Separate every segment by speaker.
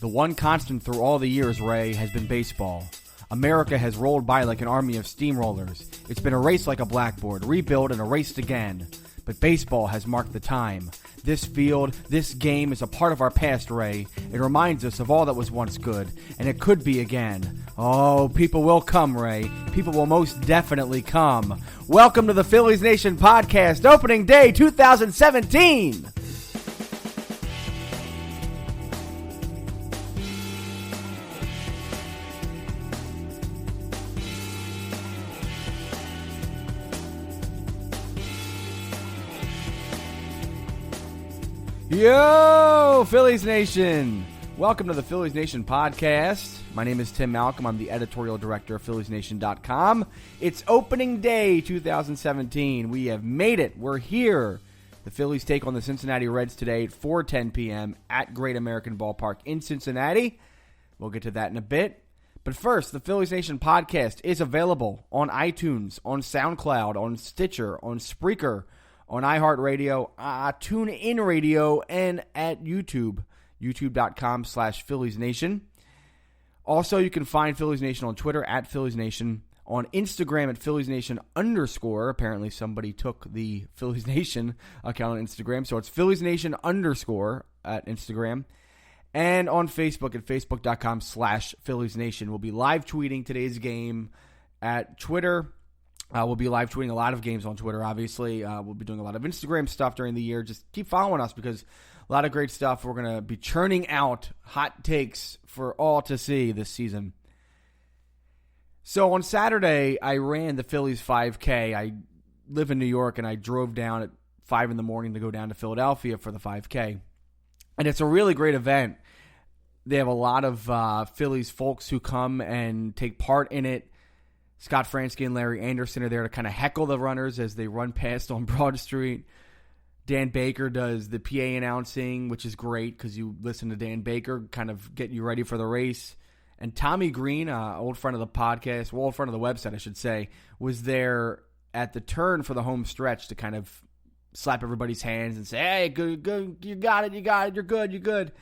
Speaker 1: The one constant through all the years, Ray, has been baseball. America has rolled by like an army of steamrollers. It's been erased like a blackboard, rebuilt and erased again. But baseball has marked the time. This field, this game is a part of our past, Ray. It reminds us of all that was once good, and it could be again. Oh, people will come, Ray. People will most definitely come. Welcome to the Phillies Nation Podcast, opening day 2017. Yo, Phillies Nation! Welcome to the Phillies Nation Podcast. My name is Tim Malcolm. I'm the editorial director of PhilliesNation.com. It's opening day 2017. We have made it. We're here. The Phillies take on the Cincinnati Reds today at 4:10 p.m. at Great American Ballpark in Cincinnati. We'll get to that in a bit. But first, the Phillies Nation Podcast is available on iTunes, on SoundCloud, on Stitcher, on Spreaker, on iHeartRadio, TuneIn Radio, and at YouTube, youtube.com/Phillies Nation. Also, you can find Phillies Nation on Twitter at Phillies Nation, on Instagram at Phillies Nation _. Apparently, somebody took the Phillies Nation account on Instagram, so it's Phillies Nation _ at Instagram. And on Facebook at facebook.com/Phillies Nation. We'll be live tweeting today's game at Twitter. We'll be live tweeting a lot of games on Twitter, obviously. We'll be doing a lot of Instagram stuff during the year. Just keep following us because a lot of great stuff. We're going to be churning out hot takes for all to see this season. So on Saturday, I ran the Phillies 5K. I live in New York, and I drove down at 5 in the morning to go down to Philadelphia for the 5K. And it's a really great event. They have a lot of Phillies folks who come and take part in it. Scott Fransky and Larry Anderson are there to kind of heckle the runners as they run past on Broad Street. Dan Baker does the PA announcing, which is great because you listen to Dan Baker, kind of get you ready for the race. And Tommy Green, old friend of the podcast, old friend of the website, I should say, was there at the turn for the home stretch to kind of slap everybody's hands and say, hey, good, you got it, you're good.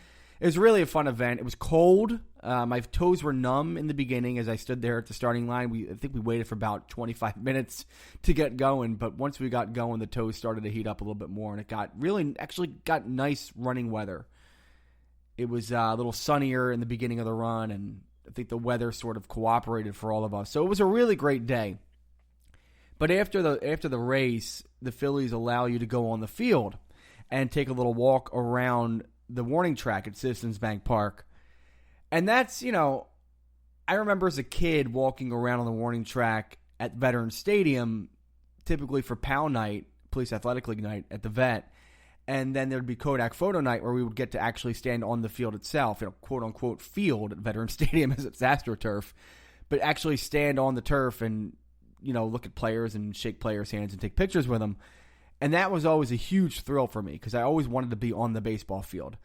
Speaker 1: It was really a fun event. It was cold. My toes were numb in the beginning as I stood there at the starting line. I think we waited for about 25 minutes to get going, but once we got going, the toes started to heat up a little bit more, and it got nice running weather. It was a little sunnier in the beginning of the run, and I think the weather sort of cooperated for all of us. So it was a really great day. But after the race, the Phillies allow you to go on the field and take a little walk around the warning track at Citizens Bank Park. And that's, I remember as a kid walking around on the warning track at Veterans Stadium, typically for PAL night, Police Athletic League night at the Vet. And then there'd be Kodak Photo night where we would get to actually stand on the field itself, quote unquote field at Veterans Stadium as it's AstroTurf, but actually stand on the turf and, look at players and shake players' hands and take pictures with them. And that was always a huge thrill for me because I always wanted to be on the baseball field.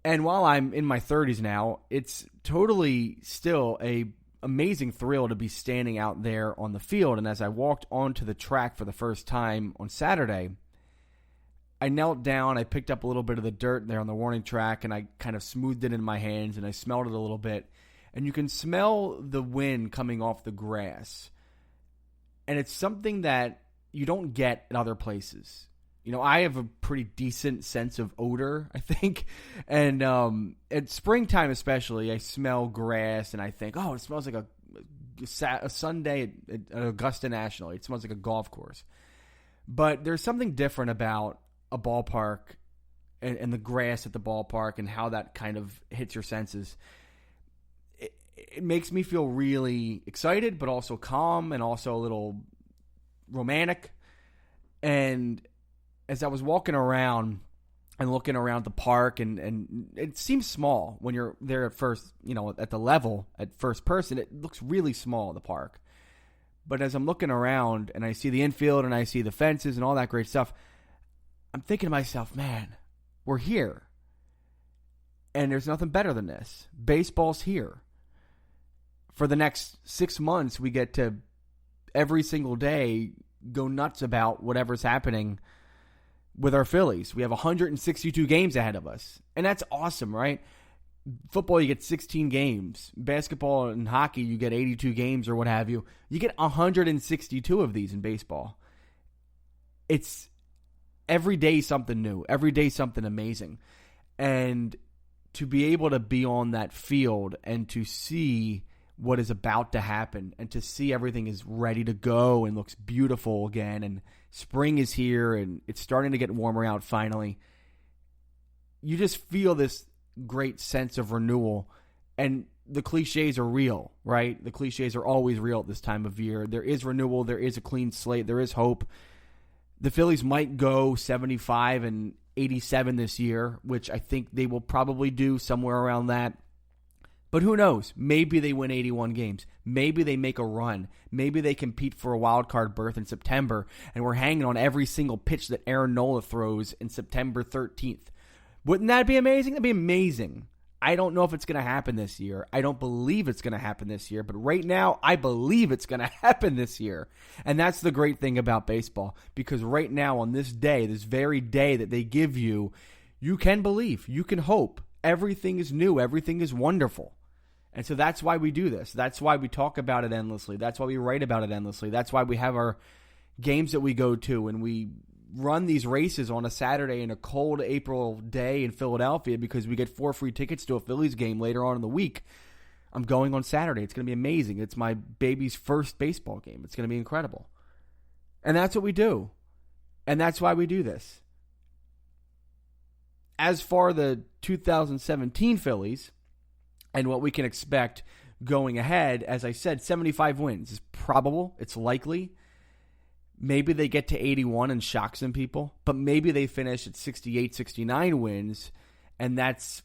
Speaker 1: And while I'm in my 30s now, it's totally still a amazing thrill to be standing out there on the field. And as I walked onto the track for the first time on Saturday, I knelt down, I picked up a little bit of the dirt there on the warning track, and I kind of smoothed it in my hands, and I smelled it a little bit. And you can smell the wind coming off the grass. And it's something that you don't get in other places. I have a pretty decent sense of odor, I think. And at springtime especially, I smell grass and I think, oh, it smells like a Sunday at Augusta National. It smells like a golf course. But there's something different about a ballpark and the grass at the ballpark and how that kind of hits your senses. It makes me feel really excited, but also calm and also a little romantic. And as I was walking around and looking around the park, and it seems small when you're there at first, at the level, at first person, it looks really small, the park. But as I'm looking around and I see the infield and I see the fences and all that great stuff, I'm thinking to myself, man, we're here. And there's nothing better than this. Baseball's here. For the next 6 months, we get to every single day go nuts about whatever's happening with our Phillies. We have 162 games ahead of us. And that's awesome, right? Football, you get 16 games. Basketball and hockey, you get 82 games or what have you. You get 162 of these in baseball. It's every day something new. Every day something amazing. And to be able to be on that field and to see what is about to happen and to see everything is ready to go and looks beautiful again and spring is here and it's starting to get warmer out finally, you just feel this great sense of renewal. And the cliches are real, right? The cliches are always real at this time of year. There is renewal. There is a clean slate. There is hope. The Phillies might go 75 and 87 this year, which I think they will probably do somewhere around that. But who knows? Maybe they win 81 games. Maybe they make a run. Maybe they compete for a wild card berth in September, and we're hanging on every single pitch that Aaron Nola throws in September 13th. Wouldn't that be amazing? That'd be amazing. I don't know if it's going to happen this year. I don't believe it's going to happen this year. But right now, I believe it's going to happen this year. And that's the great thing about baseball. Because right now, on this day, this very day that they give you, you can believe. You can hope. Everything is new. Everything is wonderful. And so that's why we do this. That's why we talk about it endlessly. That's why we write about it endlessly. That's why we have our games that we go to and we run these races on a Saturday in a cold April day in Philadelphia because we get 4 free tickets to a Phillies game later on in the week. I'm going on Saturday. It's going to be amazing. It's my baby's first baseball game. It's going to be incredible. And that's what we do. And that's why we do this. As for the 2017 Phillies and what we can expect going ahead, as I said, 75 wins is probable. It's likely. Maybe they get to 81 and shock some people, but maybe they finish at 68, 69 wins, and that's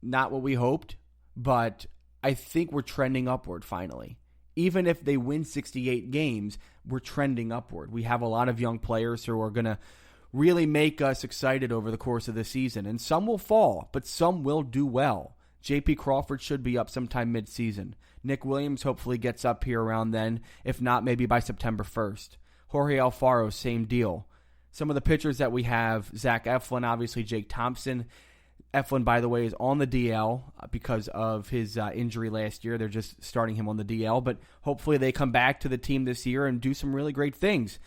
Speaker 1: not what we hoped, but I think we're trending upward finally. Even if they win 68 games, we're trending upward. We have a lot of young players who are going to really make us excited over the course of the season, and some will fall, but some will do well. J.P. Crawford should be up sometime mid-season. Nick Williams hopefully gets up here around then, if not maybe by September 1st. Jorge Alfaro, same deal. Some of the pitchers that we have, Zach Eflin, obviously Jake Thompson. Eflin, by the way, is on the DL because of his injury last year. They're just starting him on the DL, but hopefully they come back to the team this year and do some really great things.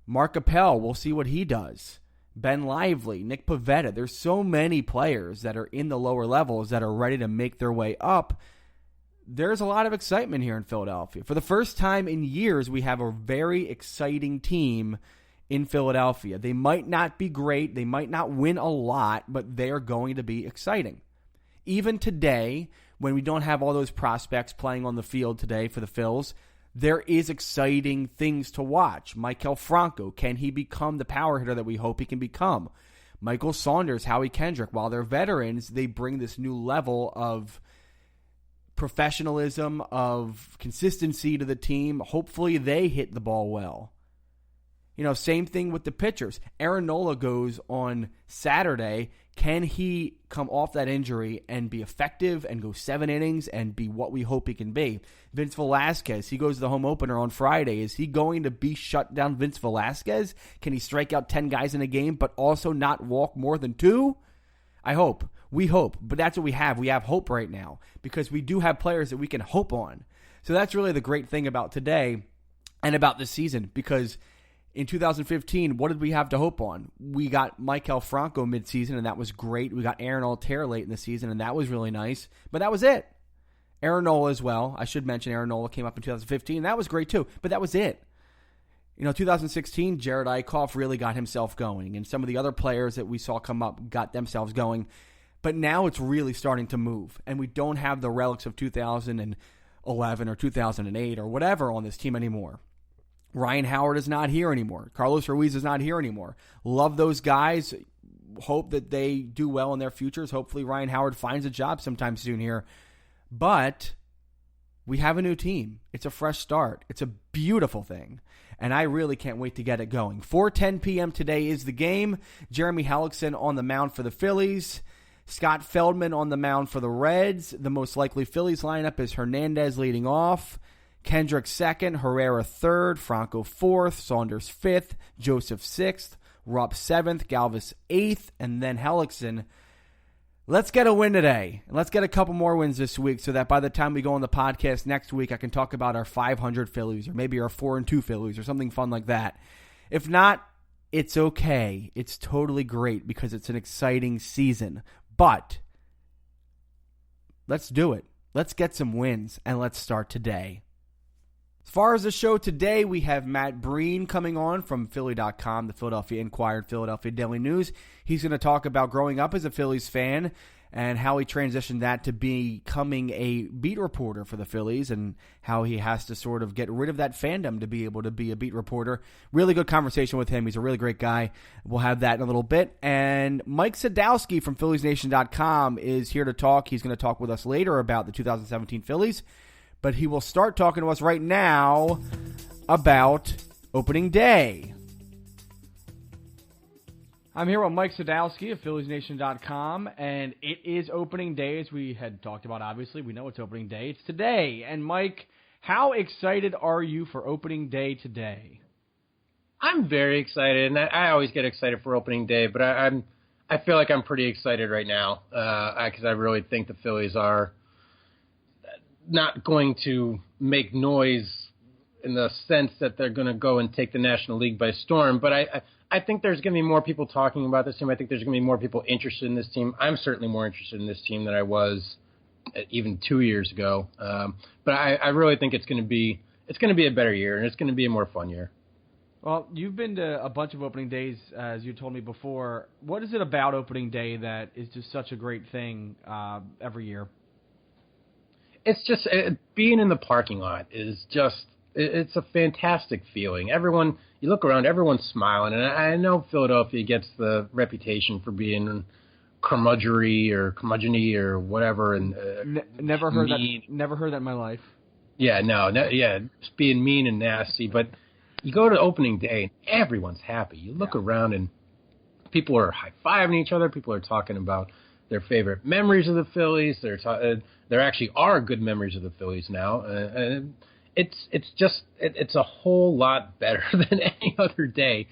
Speaker 1: Mark Appel, we'll see what he does. Ben Lively, Nick Pivetta. There's so many players that are in the lower levels that are ready to make their way up. There's a lot of excitement here in Philadelphia. For the first time in years, we have a very exciting team in Philadelphia. They might not be great. They might not win a lot, but they are going to be exciting. Even today, when we don't have all those prospects playing on the field today for the Phils, there is exciting things to watch. Maikel Franco, can he become the power hitter that we hope he can become? Michael Saunders, Howie Kendrick, while they're veterans, they bring this new level of professionalism, of consistency to the team. Hopefully they hit the ball well. Same thing with the pitchers. Aaron Nola goes on Saturday. Can he come off that injury and be effective and go 7 innings and be what we hope he can be? Vince Velasquez, he goes to the home opener on Friday. Is he going to be shut down Vince Velasquez? Can he strike out 10 guys in a game but also not walk more than 2? I hope. We hope. But that's what we have. We have hope right now because we do have players that we can hope on. So that's really the great thing about today and about this season because in 2015, what did we have to hope on? We got Maikel Franco midseason, and that was great. We got Aaron Altherr late in the season, and that was really nice. But that was it. Aaron Nola as well. I should mention Aaron Nola came up in 2015. And that was great too. But that was it. 2016, Jared Eichhoff really got himself going, and some of the other players that we saw come up got themselves going. But now it's really starting to move, and we don't have the relics of 2011 or 2008 or whatever on this team anymore. Ryan Howard is not here anymore. Carlos Ruiz is not here anymore. Love those guys. Hope that they do well in their futures. Hopefully Ryan Howard finds a job sometime soon here. But we have a new team. It's a fresh start. It's a beautiful thing. And I really can't wait to get it going. 4:10 p.m. today is the game. Jeremy Hellickson on the mound for the Phillies. Scott Feldman on the mound for the Reds. The most likely Phillies lineup is Hernandez leading off. Kendrick 2nd, Herrera 3rd, Franco 4th, Saunders 5th, Joseph 6th, Rupp 7th, Galvis 8th, and then Hellickson Let's get a win today. And let's get a couple more wins this week so that by the time we go on the podcast next week, I can talk about our 500 Phillies or maybe our 4-2 Phillies or something fun like that. If not, it's okay. It's totally great because it's an exciting season. But let's do it. Let's get some wins, and let's start today. As far as the show today, we have Matt Breen coming on from Philly.com, the Philadelphia Inquirer, Philadelphia Daily News. He's going to talk about growing up as a Phillies fan and how he transitioned that to becoming a beat reporter for the Phillies and how he has to sort of get rid of that fandom to be able to be a beat reporter. Really good conversation with him. He's a really great guy. We'll have that in a little bit. And Mike Sadowski from PhilliesNation.com is here to talk. He's going to talk with us later about the 2017 Phillies. But he will start talking to us right now about opening day. I'm here with Mike Sadowski of PhilliesNation.com, and it is opening day, as we had talked about, obviously. We know it's opening day. It's today. And, Mike, how excited are you for opening day today?
Speaker 2: I'm very excited, and I always get excited for opening day, but I feel like I'm pretty excited right now because I really think the Phillies are not going to make noise in the sense that they're going to go and take the National League by storm. But I think there's going to be more people talking about this team. I think there's going to be more people interested in this team. I'm certainly more interested in this team than I was even 2 years ago. But I really think it's going to be a better year, and it's going to be a more fun year.
Speaker 1: Well, you've been to a bunch of opening days, as you told me before. What is it about opening day that is just such a great thing every year?
Speaker 2: It's just being in the parking lot is just it's a fantastic feeling. Everyone, you look around, everyone's smiling, and I know Philadelphia gets the reputation for being curmudgery or curmudgeony or whatever, and
Speaker 1: never heard mean. Never heard that in my life.
Speaker 2: Yeah, just being mean and nasty. But you go to opening day, and everyone's happy. You look around, and people are high-fiving each other. People are talking about their favorite memories of the Phillies. There actually are good memories of the Phillies now. It's a whole lot better than any other day,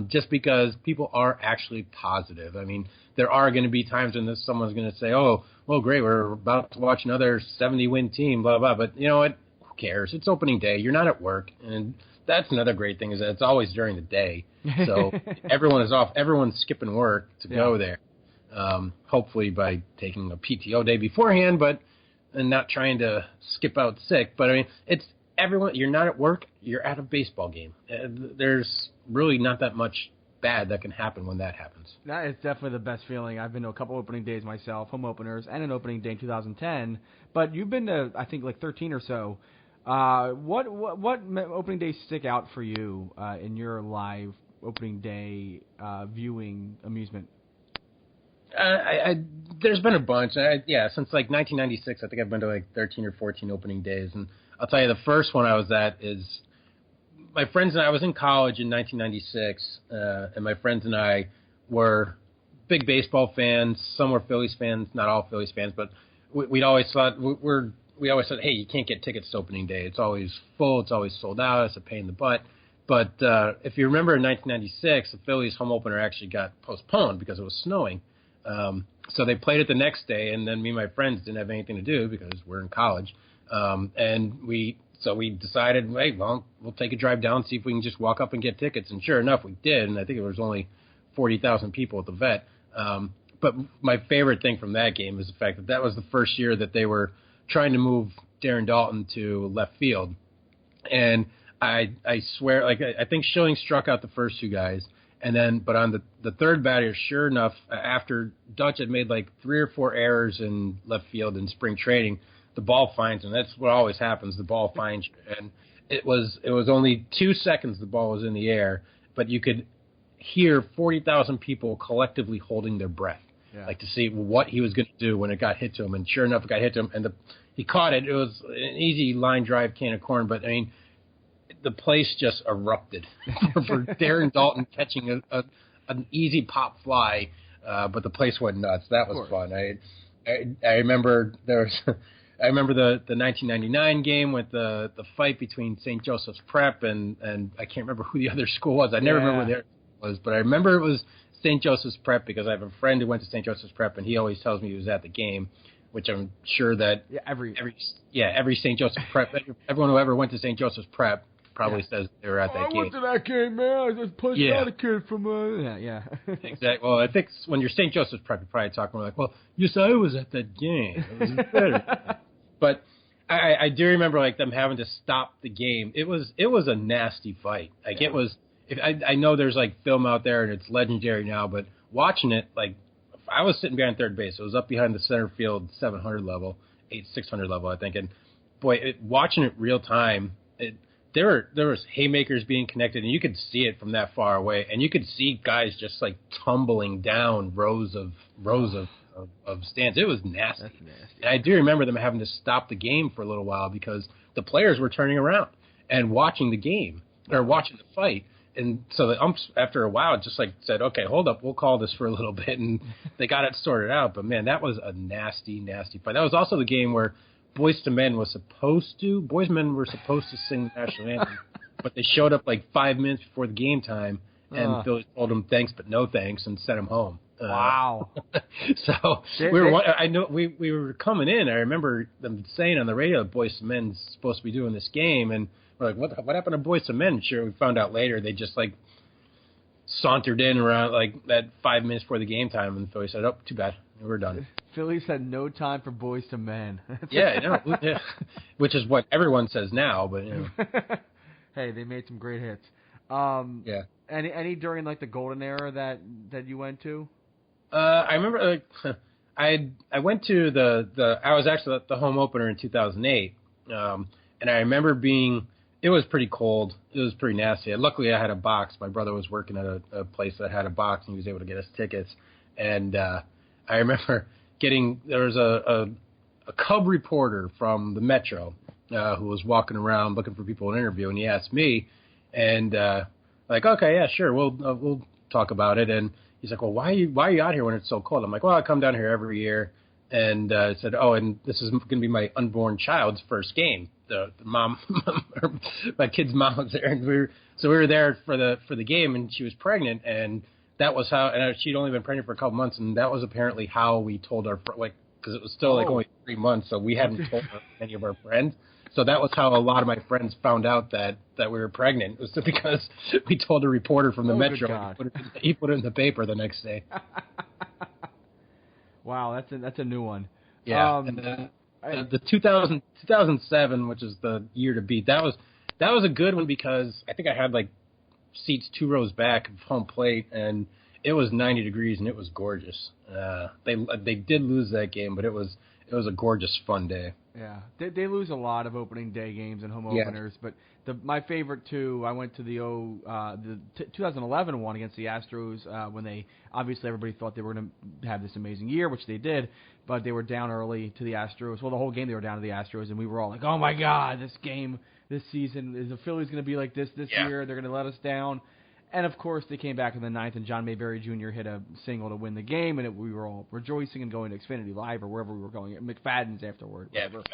Speaker 2: just because people are actually positive. I mean, there are going to be times when someone's going to say, "Oh, well, great, we're about to watch another 70-win team," blah blah. But you know what? Who cares? It's opening day. You're not at work, and that's another great thing is that it's always during the day. So everyone is off. Everyone's skipping work to go there. Hopefully by taking a PTO day beforehand, and not trying to skip out sick. But I mean, it's everyone. You're not at work. You're at a baseball game. There's really not that much bad that can happen when that happens.
Speaker 1: That is definitely the best feeling. I've been to a couple opening days myself, home openers, and an opening day in 2010. But you've been to, I think, like 13 or so. What opening days stick out for you in your live opening day viewing amusement?
Speaker 2: There's been a bunch. Since like 1996, I think I've been to like 13 or 14 opening days. And I'll tell you, the first one I was at is my friends and I was in college in 1996, and my friends and I were big baseball fans. Some were Phillies fans, not all Phillies fans, but we always thought, hey, you can't get tickets to opening day. It's always full. It's always sold out. It's a pain in the butt. But if you remember in 1996, the Phillies home opener actually got postponed because it was snowing. So they played it the next day, and then me and my friends didn't have anything to do because we're in college. And we decided, hey, well, we'll take a drive down, see if we can just walk up and get tickets. And sure enough, we did. And I think it was only 40,000 people at the Vet. But my favorite thing from that game is the fact that that was the first year that they were trying to move Darren Dalton to left field. And I swear, like, I think Schilling struck out the first two guys. And then, but on the third batter, sure enough, after Dutch had made like 3 or 4 errors in left field in spring training, the ball finds him. That's what always happens. The ball finds you. And it was only 2 seconds the ball was in the air, but you could hear 40,000 people collectively holding their breath, like to see what he was going to do when it got hit to him. And sure enough, it got hit to him, and he caught it. It was an easy line drive can of corn, but I mean, the place just erupted for Darren Dalton catching an easy pop fly, but the place went nuts. That was fun. I remember I remember the 1999 game with the fight between St. Joseph's Prep and I can't remember who the other school was. I never remember who there was, but I remember it was St. Joseph's Prep because I have a friend who went to St. Joseph's Prep, and he always tells me he was at the game, which I'm sure that every St. Joseph's Prep, everyone who ever went to St. Joseph's Prep probably says they were at that game.
Speaker 1: I went to that game, man. I just pushed out a kid from
Speaker 2: Exactly. Well, I think when you're St. Joseph's Prep, you're probably talking more like, well, yes, I was at that game. It was better. But I do remember like them having to stop the game. It was a nasty fight. Like it was. I know there's like film out there and it's legendary now, but watching it, like I was sitting behind third base. It was up behind the center field 600 level, I think. And boy, watching it real time, there was haymakers being connected, and you could see it from that far away, and you could see guys just like tumbling down rows of stands. It was nasty. That's nasty. And I do remember them having to stop the game for a little while because the players were turning around and watching the game or watching the fight. And so the umps, after a while, just like said, okay, hold up, we'll call this for a little bit. And they got it sorted out. But, man, that was a nasty, nasty fight. That was also the game where Boys Men were supposed to sing the national anthem. But they showed up like 5 minutes before the game time. And Philly told them thanks but no thanks and sent them home.
Speaker 1: Wow.
Speaker 2: So we were coming in. I remember them saying on the radio, Boys to Men's supposed to be doing this game. And we're like, what happened to Boys to Men? Sure, we found out later they just like sauntered in around like that 5 minutes before the game time, and Philly said, "Oh, too bad, we're done."
Speaker 1: Phillies had no time for Boys to Men.
Speaker 2: Yeah, which is what everyone says now, but you know.
Speaker 1: Hey, they made some great hits.
Speaker 2: Yeah.
Speaker 1: Any during like the golden era that you went to?
Speaker 2: I remember I went to I was actually at the home opener in 2008, and I remember it was pretty cold. It was pretty nasty. And luckily, I had a box. My brother was working at a place that had a box, and he was able to get us tickets. And I remember there was a Cub reporter from the Metro who was walking around looking for people to interview, and he asked me, and like, okay, yeah, sure, we'll talk about it. And he's like, well, why are you out here when it's so cold? I'm like, well, I come down here every year. And said, oh, and this is going to be my unborn child's first game. The mom, my kid's mom was there, and we were there for the game, and she was pregnant, and that was how. And she'd only been pregnant for a couple months, and that was apparently how we told our because it was still like only 3 months, so we hadn't told any of our friends. So that was how a lot of my friends found out that we were pregnant. It was because we told a reporter from the Metro. He put it in the paper the next day.
Speaker 1: Wow, that's a new one.
Speaker 2: Yeah, and the 2007, which is the year to beat, that was a good one because I think I had like seats 2 rows back of home plate, and it was 90 degrees and it was gorgeous. They did lose that game, but it was a gorgeous, fun day.
Speaker 1: Yeah, they lose a lot of opening day games and home openers, but my favorite two, I went to the 2011 one against the Astros when they obviously everybody thought they were going to have this amazing year, which they did, but they were down early to the Astros. Well, the whole game they were down to the Astros, and we were all like, oh my God, this season, is the Phillies going to be like this year? They're going to let us down. And, of course, they came back in the ninth, and John Mayberry Jr. hit a single to win the game, and we were all rejoicing and going to Xfinity Live or wherever we were going, McFadden's afterward.
Speaker 2: Yeah, McFadden's.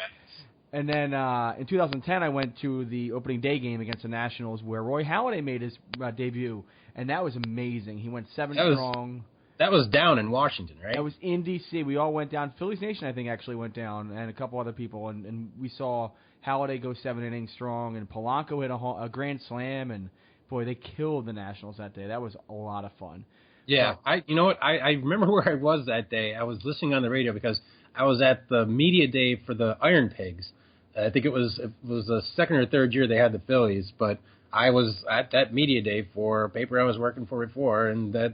Speaker 1: And then in 2010, I went to the opening day game against the Nationals where Roy Halladay made his debut, and that was amazing. He went 7 strong.
Speaker 2: That was down in Washington, right?
Speaker 1: That was in D.C. We all went down. Phillies Nation, I think, actually went down, and a couple other people, and we saw Halladay go 7 innings strong, and Polanco hit a grand slam, and boy, they killed the Nationals that day. That was a lot of fun.
Speaker 2: Yeah, you know what? I remember where I was that day. I was listening on the radio because I was at the media day for the Iron Pigs. I think it was the second or third year they had the Phillies, but I was at that media day for a paper I was working for before, and that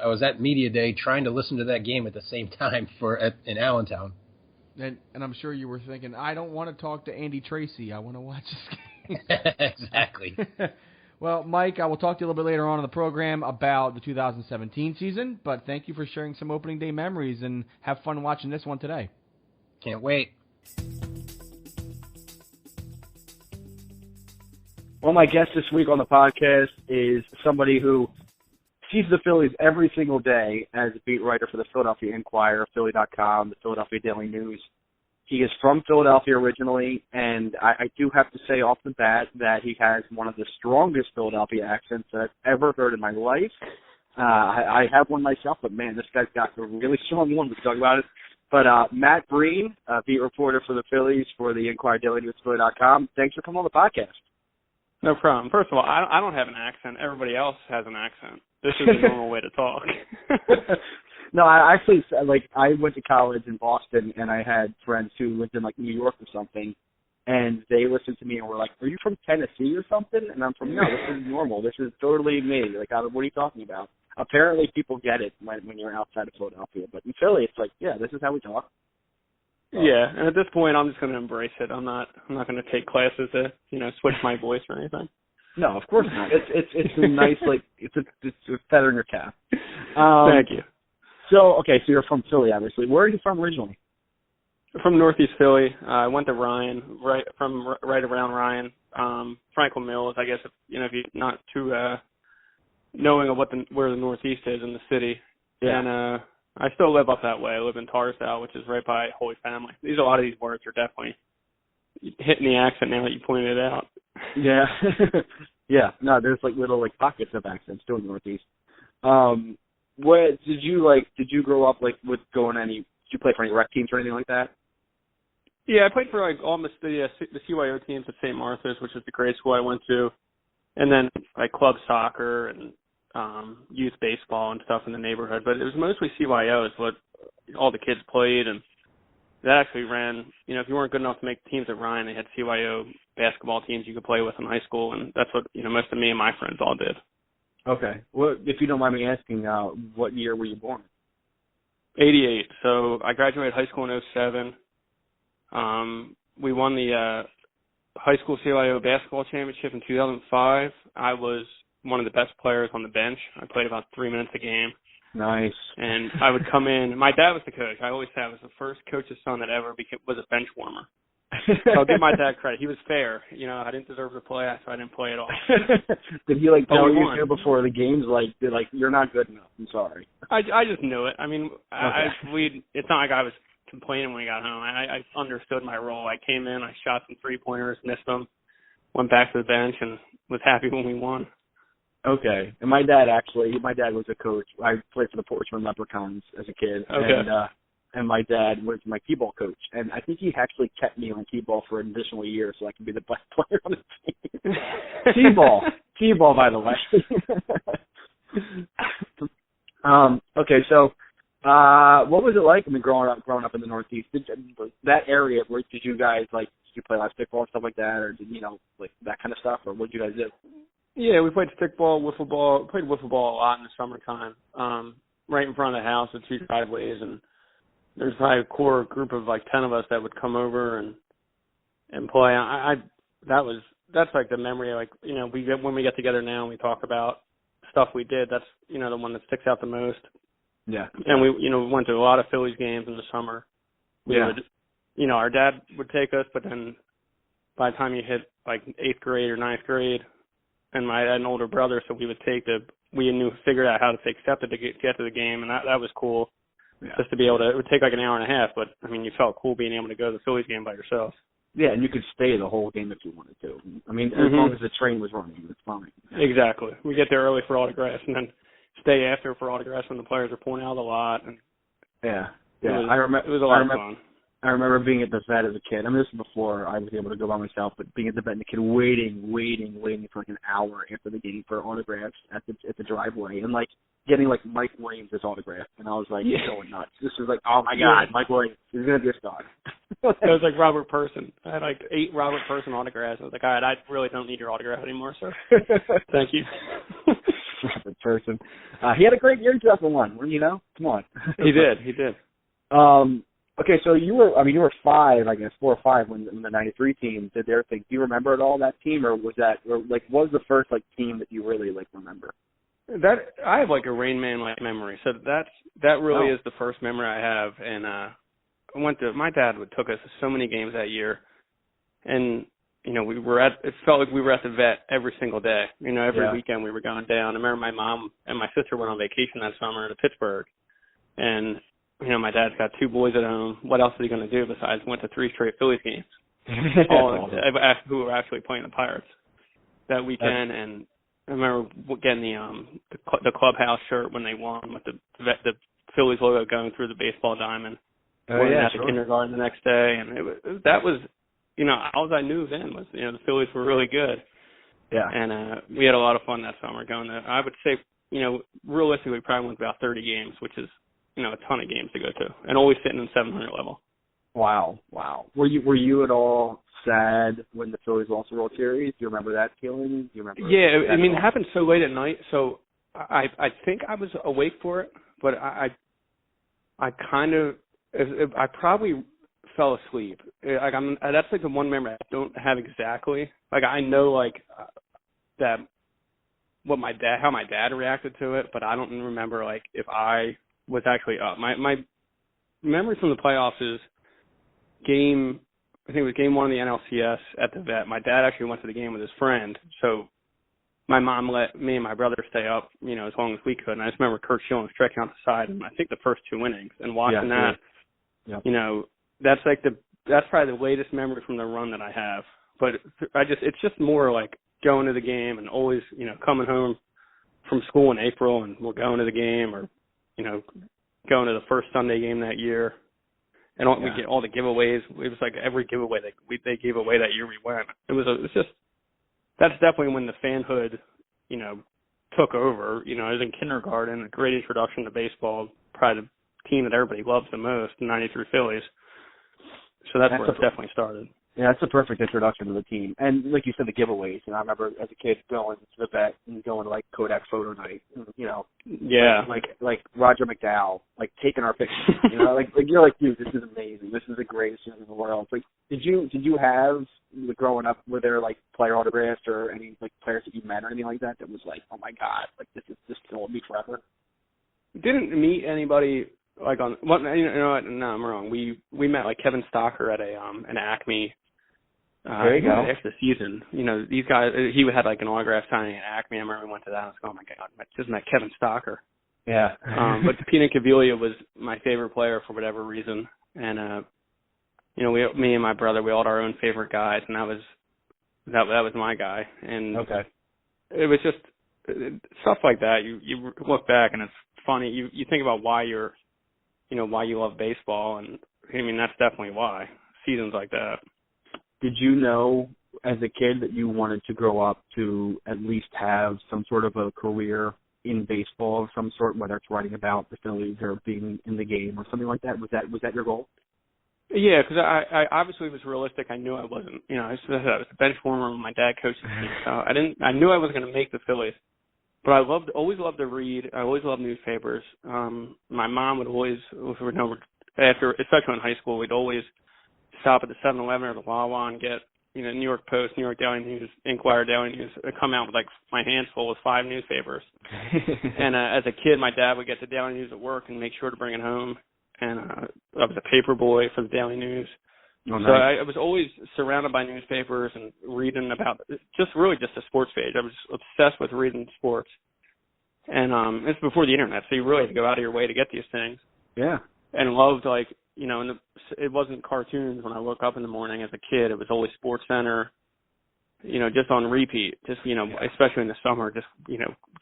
Speaker 2: I was at media day trying to listen to that game at the same time in Allentown.
Speaker 1: And I'm sure you were thinking, I don't want to talk to Andy Tracy. I want to watch this game.
Speaker 2: Exactly.
Speaker 1: Well, Mike, I will talk to you a little bit later on in the program about the 2017 season, but thank you for sharing some opening day memories, and have fun watching this one today.
Speaker 2: Can't wait.
Speaker 3: Well, my guest this week on the podcast is somebody who sees the Phillies every single day as a beat writer for the Philadelphia Inquirer, Philly.com, the Philadelphia Daily News. He is from Philadelphia originally, and I do have to say off the bat that he has one of the strongest Philadelphia accents that I've ever heard in my life. I have one myself, but man, this guy's got a really strong one. We can talk about it. But Matt Breen, beat reporter for the Phillies for the Inquirer Daily News, Philly.com. Thanks for coming on the podcast.
Speaker 4: No problem. First of all, I don't have an accent. Everybody else has an accent. This is the normal way to talk.
Speaker 3: No, I actually, I went to college in Boston, and I had friends who lived in, New York or something, and they listened to me and were like, are you from Tennessee or something? And I'm from, no, this is normal. This is totally me. What are you talking about? Apparently people get it when you're outside of Philadelphia. But in Philly, it's like, yeah, this is how we talk.
Speaker 4: Yeah, and at this point, I'm just going to embrace it. I'm not going to take classes to, switch my voice or anything.
Speaker 3: No, of course not. It's a nice, it's a feather in your cap.
Speaker 4: Thank you.
Speaker 3: So, okay, so you're from Philly, obviously. Where are you from originally?
Speaker 4: From Northeast Philly. I went to Ryan, right around Ryan. Franklin Mills, I guess, if you're not too knowing of where the Northeast is in the city. Yeah. And I still live up that way. I live in Tarsdale, which is right by Holy Family. A lot of these words are definitely hitting the accent now that you pointed it out.
Speaker 3: Yeah. Yeah. No, there's little pockets of accents still in the Northeast. What did you grow up with going did you play for any rec teams or anything like that?
Speaker 4: Yeah, I played for almost the CYO teams at St. Martha's, which is the grade school I went to, and then club soccer and youth baseball and stuff in the neighborhood. But it was mostly CYO is what all the kids played, and that actually ran. If you weren't good enough to make teams at Ryan, they had CYO basketball teams you could play with in high school, and that's what most of me and my friends all did. Okay.
Speaker 3: Well, if you don't mind me asking, what year were you born?
Speaker 4: 88. So I graduated high school in 07. We won the high school CYO basketball championship in 2005. I was one of the best players on the bench. I played about 3 minutes a game.
Speaker 3: Nice.
Speaker 4: And I would come in. My dad was the coach. I always say I was the first coach's son that ever was a bench warmer. So I'll give my dad credit. He was fair. I didn't deserve to play, so I didn't play at all.
Speaker 3: Did he tell you before the games, you're not good enough? I'm sorry.
Speaker 4: I just knew it. I mean,
Speaker 3: okay.
Speaker 4: It's not like I was complaining when we got home. I understood my role. I came in, I shot some 3-pointers, missed them, went back to the bench, and was happy when we won.
Speaker 3: Okay. And my dad was a coach. I played for the Portsmouth Leprechauns as a kid.
Speaker 4: Okay.
Speaker 3: And my dad was my t-ball coach. And I think he actually kept me on t-ball for an additional year so I could be the best player on the team. T-ball, by the way. Okay, so what was it like? Growing up in the Northeast, that area, where did you guys did you play a lot of stickball and stuff like that, or did that kind of stuff, or what did you guys do?
Speaker 4: Yeah, we played stickball, wiffle ball. Played wiffle ball a lot in the summertime. Right in front of the house with 2 driveways, and there's probably a core group of 10 of us that would come over and play. That's the memory. When we get together now and we talk about stuff we did, that's the one that sticks out the most.
Speaker 3: Yeah.
Speaker 4: And we went to a lot of Phillies games in the summer. Our dad would take us, but then by the time you hit 8th grade or 9th grade, and I had an older brother, so we would figured out how to take SEPTA to get to the game, and that was cool. Yeah. Just to be able to, it would take an hour and a half, but you felt cool being able to go to the Phillies game by yourself.
Speaker 3: Yeah, and you could stay the whole game if you wanted to. As long as the train was running, it's fine.
Speaker 4: Exactly. We get there early for autographs, and then stay after for autographs when the players are pulling out of the lot. And
Speaker 3: yeah.
Speaker 4: It was a lot of fun.
Speaker 3: I remember being at the vet as a kid. This is before I was able to go by myself, but being at the vet and the kid waiting for an hour after the game for autographs at the driveway, and getting Mike Williams' autograph, and I was going nuts. This was oh my God, Mike Williams is gonna be a star.
Speaker 4: It was Robert Person. I had 8 Robert Person autographs. I was all right, I really don't need your autograph anymore, sir. Thank you.
Speaker 3: Robert Person. He had a great year in 2001. Come on.
Speaker 4: He did.
Speaker 3: Okay, so you were 5, I guess, 4 or 5 when the '93 team did their thing. Do you remember at all that team, or was what was the first team that you really remember?
Speaker 4: That I have a Rain Man memory. So that really is the first memory I have. And my dad took us to so many games that year, and it felt like we were at the vet every single day. Every weekend we were going down. I remember my mom and my sister went on vacation that summer to Pittsburgh, and my dad's got 2 boys at home. What else is he going to do besides went to 3 straight Phillies games? Who were actually playing the Pirates that weekend, and I remember getting the clubhouse shirt when they won with the Phillies logo going through the baseball diamond.
Speaker 3: Oh, yeah,
Speaker 4: at the kindergarten the next day, and that was, all I knew then was, the Phillies were really good.
Speaker 3: Yeah.
Speaker 4: And we had a lot of fun that summer going there. I would say, realistically, we probably went about 30 games, which is, a ton of games to go to, and always sitting in 700 level.
Speaker 3: Wow. Were you at all sad when the Phillies lost the World Series? Do you remember that feeling? Do you remember?
Speaker 4: Yeah, it happened so late at night, so I think I was awake for it, but I probably fell asleep. That's like the one memory I don't have exactly. Like I know that how my dad reacted to it, but I don't remember if I was actually up. My memory from the playoffs is I think it was game 1 of the NLCS at the Vet. My dad actually went to the game with his friend, so my mom let me and my brother stay up, as long as we could. And I just remember Kurt Schilling striking out the side, and I think the first 2 innings, and watching that. Yeah. That's that's probably the latest memory from the run that I have. But it's just more like going to the game and always, coming home from school in April and we're going to the game, or, going to the first Sunday game that year. And we get all the giveaways. It was like every giveaway they gave away that year we went. It's just, that's definitely when the fanhood, took over. I was in kindergarten, a great introduction to baseball, probably the team that everybody loves the most, the 93 Phillies. So that's where it definitely started.
Speaker 3: Yeah, that's a perfect introduction to the team. And like you said, the giveaways. I remember as a kid going to the Vet and going to Kodak photo night.
Speaker 4: Yeah.
Speaker 3: Like Roger McDowell, taking our pictures. You're like, dude, this is amazing. This is the greatest thing in the world. Did you have growing up? Were there player autographs or any players that you met or anything like that was oh my god, this will be forever?
Speaker 4: Didn't meet anybody. No, I'm wrong. We met Kevin Stocker at an Acme.
Speaker 3: There you go.
Speaker 4: After the season, these guys. He had an autograph signing at Acme. I remember we went to that. I was like, oh my god, I just met Kevin Stocker.
Speaker 3: Yeah.
Speaker 4: But Pina Caviglia was my favorite player for whatever reason, and me and my brother, we all had our own favorite guys, and that was my guy. And
Speaker 3: okay,
Speaker 4: it was just stuff like that. You look back and it's funny. You think about why why you love baseball, and that's definitely why. Seasons like that.
Speaker 3: Did you know as a kid that you wanted to grow up to at least have some sort of a career in baseball of some sort, whether it's writing about the Phillies or being in the game or something like that? Was that your goal?
Speaker 4: Yeah, because I obviously was realistic. I knew I wasn't. I was a bench warmer when my dad coached the team, so I knew I was going to make the Phillies. But I always loved to read. I always loved newspapers. My mom would always, especially in high school, we'd always stop at the 7-Eleven or the Wawa and get, New York Post, New York Daily News, Inquirer Daily News. I'd come out with my hands full with 5 newspapers. And as a kid, my dad would get the Daily News at work and make sure to bring it home. And I was a paper boy for the Daily News.
Speaker 3: Oh, nice.
Speaker 4: So I was always surrounded by newspapers and reading about just a sports page. I was obsessed with reading sports. And it's before the internet, so you really had to go out of your way to get these things.
Speaker 3: Yeah.
Speaker 4: And loved it wasn't cartoons when I woke up in the morning as a kid. It was always Sports Center, just on repeat. Just especially in the summer, just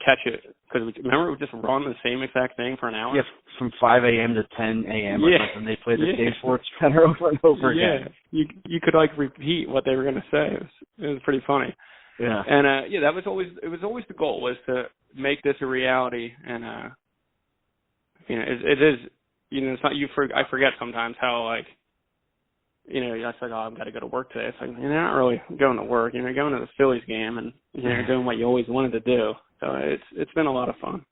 Speaker 4: catch it because remember we just run the same exact thing for an hour.
Speaker 3: Yeah, from 5 a.m. to 10 a.m. or something. They played the same Sports Center over and over again.
Speaker 4: Yeah, you could repeat what they were going to say. It was pretty funny.
Speaker 3: Yeah.
Speaker 4: And that was always the goal, was to make this a reality. And it is. It's not I forget sometimes how I was like, oh, I've got to go to work today. It's like you're not really going to work. You're going to the Phillies game and you're doing what you always wanted to do. So it's been a lot of fun.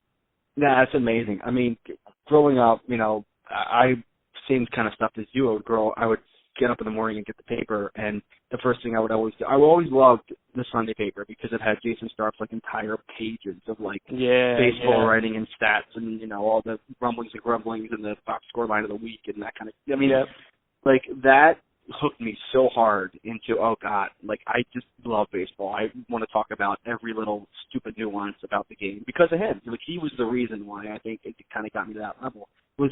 Speaker 3: Yeah, that's amazing. Growing up, I've seen kind of stuff as you I would get up in the morning and get the paper, and the first thing I would always do, I always loved the Sunday paper because it had Jason Stark's entire pages of baseball writing and stats and all the rumblings and grumblings and the box score line of the week and that kind of. That hooked me so hard into I just love baseball. I want to talk about every little stupid nuance about the game because of him. He was the reason why I think it kind of got me to that level. Was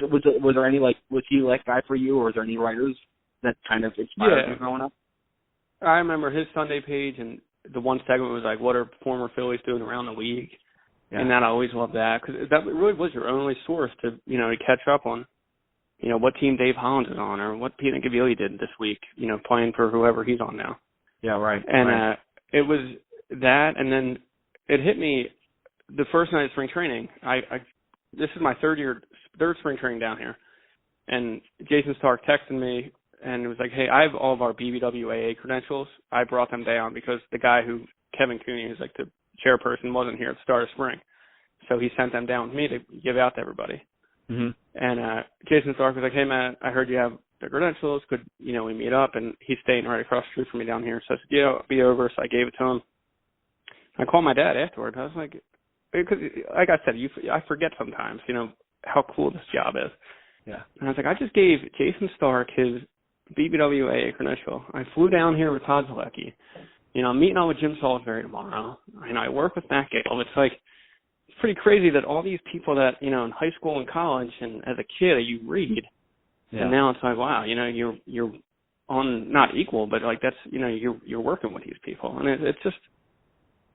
Speaker 3: there any was he that guy for you, or was there any writers that kind of inspired you growing up?
Speaker 4: I remember his Sunday page, and the one segment was like, what are former Phillies doing around the league?
Speaker 3: Yeah.
Speaker 4: And that I always loved that because that really was your only source to to catch up on what team Dave Hollins is on or what Pete Incaviglia did this week, playing for whoever he's on now.
Speaker 3: Yeah, right.
Speaker 4: And it was that, and then it hit me the first night of spring training. This is my third spring training down here, and Jason Stark texted me and it was like, hey, I have all of our BBWAA credentials. I brought them down because the guy Kevin Cooney, who's like the chairperson, wasn't here at the start of spring. So he sent them down with me to give out to everybody.
Speaker 3: Mm-hmm.
Speaker 4: And Jason Stark was like, hey, Matt, I heard you have the credentials. Could, we meet up? And he's staying right across the street from me down here. So I said, yeah, I'll be over. So I gave it to him. I called my dad afterward. I was like, because like I said, I forget sometimes, how cool this job is.
Speaker 3: Yeah. And
Speaker 4: I was like, I just gave Jason Stark his BBWAA credential. I flew down here with Todd Zalecki. I'm meeting on with Jim Salisbury tomorrow. I work with Matt Gale. It's pretty crazy that all these people that, in high school and college and as a kid you read, and now it's like, wow, you're on not equal, but that's, you're working with these people. And it's just,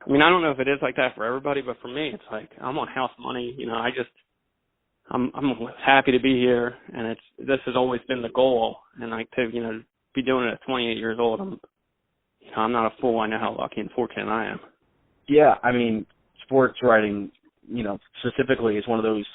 Speaker 4: I don't know if it is like that for everybody, but for me, it's like I'm on house money. I'm happy to be here, and this has always been the goal. And to be doing it at 28 years old, I'm not a fool. I know how lucky and fortunate I am.
Speaker 3: Yeah, sports writing, specifically is one of those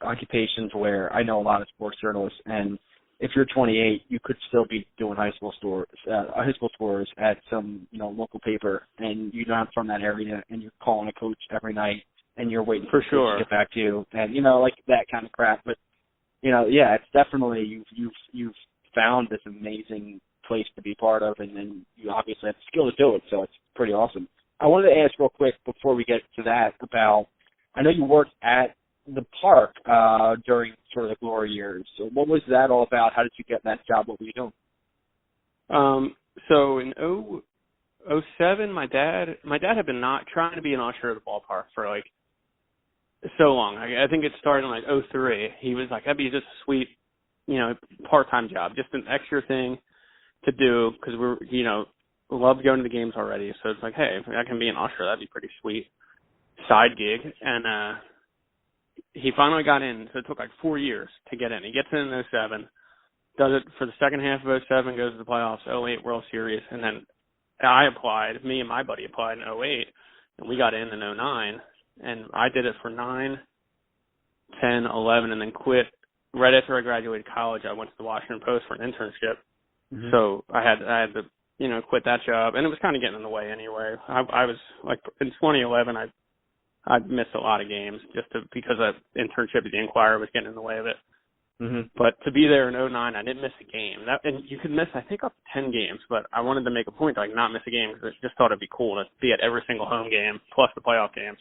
Speaker 3: occupations where I know a lot of sports journalists, and if you're 28, you could still be doing high school scores at some local paper, and you're not from that area, and you're calling a coach every night, and you're waiting for sure to get back to you, and that kind of crap. But it's definitely you've found this amazing place to be part of, and then you obviously have the skill to do it, so it's pretty awesome. I wanted to ask real quick before we get to that about, I know you worked at the park during sort of the glory years. So what was that all about? How did you get that job? What were you doing?
Speaker 4: So in 2007, my dad had been not trying to be an usher at the ballpark for so long. I think it started in 2003. He was like, that'd be just a sweet, part-time job, just an extra thing to do because loved going to the games already. So it's like, hey, if I can be an usher, that'd be pretty sweet side gig. And he finally got in, so it took 4 years to get in. He gets in 2007, does it for the second half of 2007, goes to the playoffs, 2008 World Series, and then me and my buddy applied in 2008, and we got in 2009, and I did it for 9, 10, 11, and then quit. Right after I graduated college, I went to the Washington Post for an internship. Mm-hmm. So I had to, quit that job, and it was kind of getting in the way anyway. I was in 2011, I missed a lot of games because that internship at the Inquirer was getting in the way of it. Mm-hmm. But to be there in 2009, I didn't miss a game. And you could miss, I think, up to 10 games, but I wanted to make a point to not miss a game because I just thought it'd be cool to be at every single home game plus the playoff games.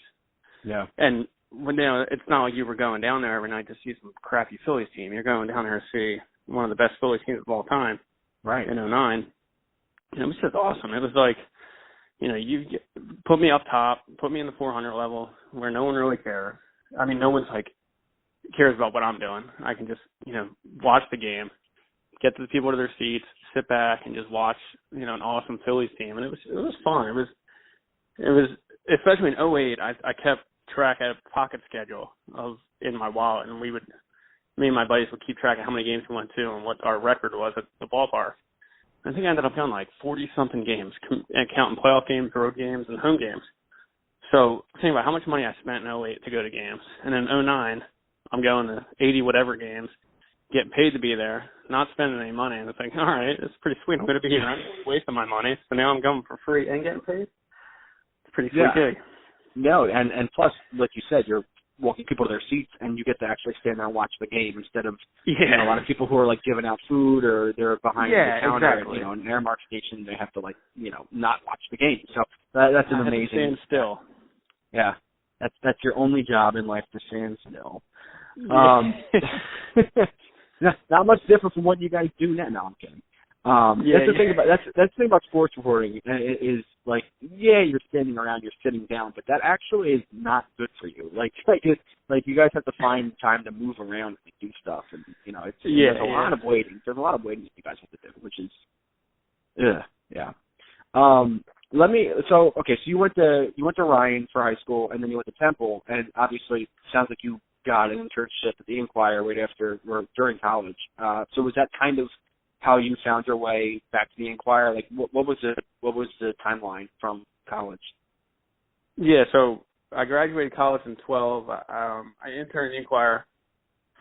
Speaker 4: Yeah. And it's not like you were going down there every night to see some crappy Phillies team. You're going down there to see one of the best Phillies teams of all time. Right. In 2009. And it was just awesome. It was you put me up top, put me in the 400 level where no one really cares. No one's cares about what I'm doing. I can just, watch the game, get the people to their seats, sit back and just watch, an awesome Phillies team. And it was fun. It was, especially in 2008, I kept track of a pocket schedule in my wallet, and me and my buddies would keep track of how many games we went to and what our record was at the ballpark. I think I ended up going 40-something games, counting playoff games, road games, and home games. So think about how much money I spent in 2008 to go to games. And in 2009, I'm going to 80-whatever games, getting paid to be there, not spending any money. And it's all right, it's pretty sweet. I'm going to be here. I'm wasting my money. So now I'm going for free and getting paid. It's a pretty sweet gig.
Speaker 3: No, and plus, like you said, you're walking people to their seats, and you get to actually stand there and watch the game instead of a lot of people who are giving out food or they're behind the counter. Exactly. And an Airmark station, they have to not watch the game. So that's an amazing.
Speaker 4: Stand still.
Speaker 3: Yeah, that's your only job in life, to stand still. Not much different from what you guys do now. No, I'm kidding. That's the thing about sports reporting is you're standing around, you're sitting down, but that actually is not good for you. You guys have to find time to move around and do stuff, and there's a lot of waiting. There's a lot of waiting that you guys have to do, which is, yeah. So you went to Ryan for high school, and then you went to Temple, and obviously it sounds like you got an internship at the Inquirer right after or during college. So was that kind of how you found your way back to the Inquirer? Like, what was the timeline from college?
Speaker 4: Yeah, so I graduated college in 12. I interned at the Inquirer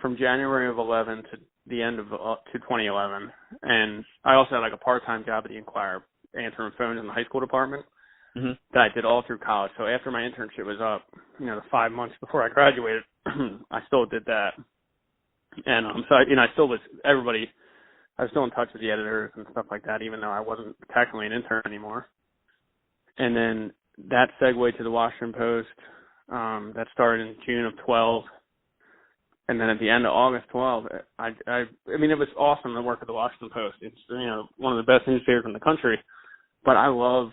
Speaker 4: from January of 11 to the end of to 2011, and I also had like a part-time job at the Inquirer answering phones in the high school department that I did all through college. So after my internship was up, the 5 months before I graduated, I still did that, and so I still was everybody. I was still in touch with the editors and stuff like that, even though I wasn't technically an intern anymore. And then that segued to the Washington Post. That started in June of 12. And then at the end of August 12, I mean, it was awesome to work at the Washington Post. It's, one of the best newspapers in the country. But I love